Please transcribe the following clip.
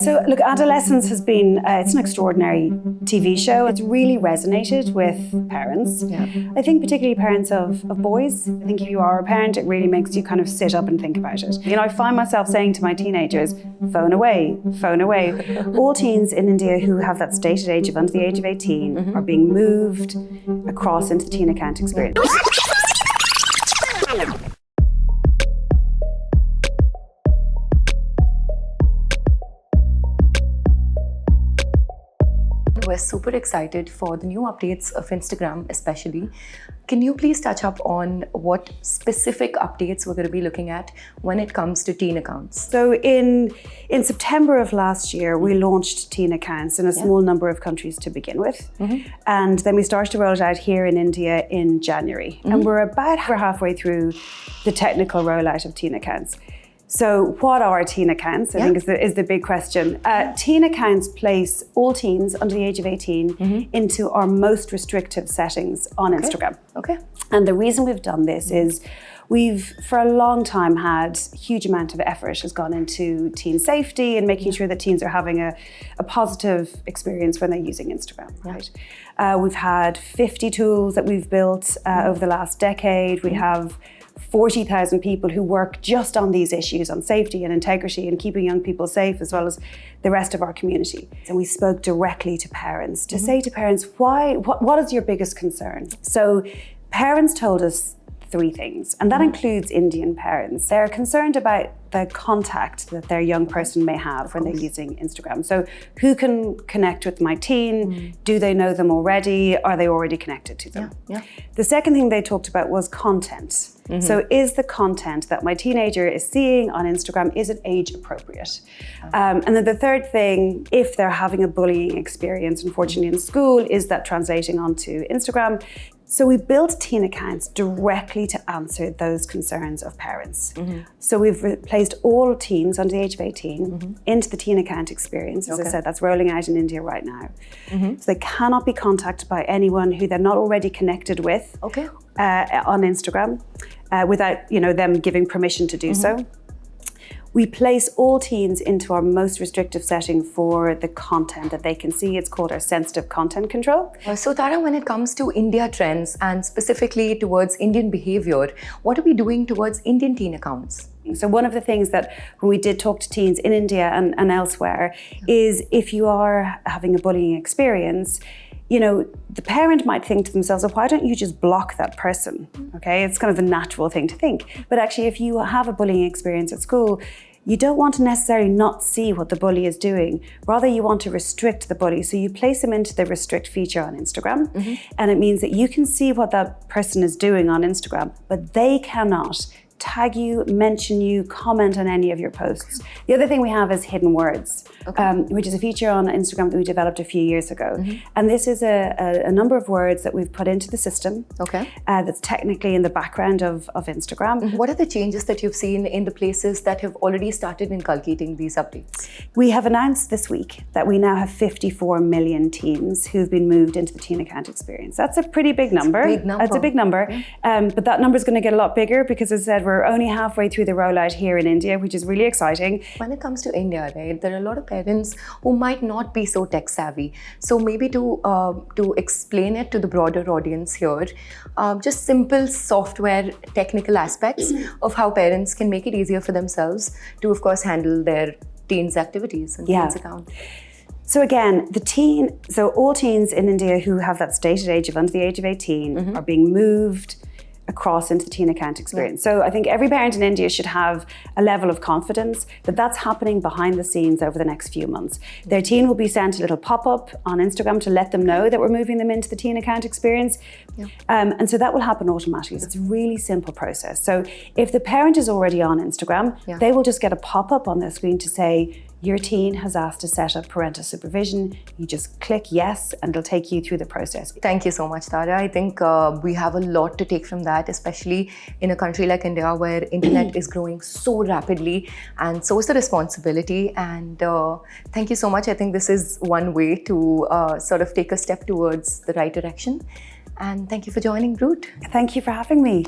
So look, Adolescence has been, it's an extraordinary TV show. It's really resonated with parents. Yeah. I think particularly parents of boys. I think if you are a parent, it really makes you kind of sit up and think about it. You know, I find myself saying to my teenagers, phone away, phone away. All teens in India who have that stated age of under the age of 18 are being moved across into the teen account experience. We're super excited for the new updates of Instagram especially. Can you please touch up on what specific updates we're going to be looking at when it comes to teen accounts? So in September of last year, we launched teen accounts in a small number of countries to begin with. And then we started to roll it out here in India in January. And we're halfway through the technical rollout of teen accounts. So what are teen accounts, I think is the big question. Teen accounts place all teens under the age of 18 into our most restrictive settings on Instagram. Okay. And the reason we've done this is we've, for a long time, had a huge amount of effort has gone into teen safety and making sure that teens are having a positive experience when they're using Instagram, right? We've had 50 tools that we've built over the last decade. We have 40,000 people who work just on these issues, on safety and integrity and keeping young people safe, as well as the rest of our community. And we spoke directly to parents to say to parents, what is your biggest concern? So parents told us three things, and that includes Indian parents. They're concerned about the contact that their young person may have when they're using Instagram. So who can connect with my teen? Do they know them already? Are they already connected to them? The second thing they talked about was content. So is the content that my teenager is seeing on Instagram, is it age appropriate? And then the third thing, if they're having a bullying experience, unfortunately in school, is that translating onto Instagram? So we built teen accounts directly to answer those concerns of parents. So we've replaced all teens under the age of 18 into the teen account experience. As I said, that's rolling out in India right now. So they cannot be contacted by anyone who they're not already connected with on Instagram without them giving permission to do so. We place all teens into our most restrictive setting for the content that they can see. It's called our sensitive content control. So Tara, when it comes to India trends and specifically towards Indian behavior, what are we doing towards Indian teen accounts? So one of the things that when we did talk to teens in India and elsewhere is if you are having a bullying experience, the parent might think to themselves, why don't you just block that person? Okay, it's kind of a natural thing to think. But actually, if you have a bullying experience at school, you don't want to necessarily not see what the bully is doing. Rather, you want to restrict the bully. So you place them into the restrict feature on Instagram. And it means that you can see what that person is doing on Instagram, but they cannot tag you, mention you, comment on any of your posts. The other thing we have is hidden words, which is a feature on Instagram that we developed a few years ago. And this is a number of words that we've put into the system that's technically in the background of Instagram. What are the changes that you've seen in the places that have already started inculcating these updates? We have announced this week that we now have 54 million teens who've been moved into the teen account experience. That's a pretty big number. That's a big number. But that number is going to get a lot bigger because, as I said, we're only halfway through the rollout here in India, which is really exciting. When it comes to India, right, there are a lot of parents who might not be so tech savvy. So maybe to explain it to the broader audience here, just simple software technical aspects of how parents can make it easier for themselves to, of course, handle their teens' activities and teens' account. So again, all teens in India who have that stated age of under the age of 18 are being moved across into the teen account experience. So I think every parent in India should have a level of confidence that that's happening behind the scenes over the next few months. Their teen will be sent a little pop-up on Instagram to let them know that we're moving them into the teen account experience. And so that will happen automatically. It's a really simple process. So if the parent is already on Instagram, they will just get a pop-up on their screen to say, your teen has asked to set up parental supervision. You just click yes, and it'll take you through the process. Thank you so much, Tara. I think we have a lot to take from that, especially in a country like India where internet is growing so rapidly, and so is the responsibility. And thank you so much. I think this is one way to sort of take a step towards the right direction. And thank you for joining Brut. Thank you for having me.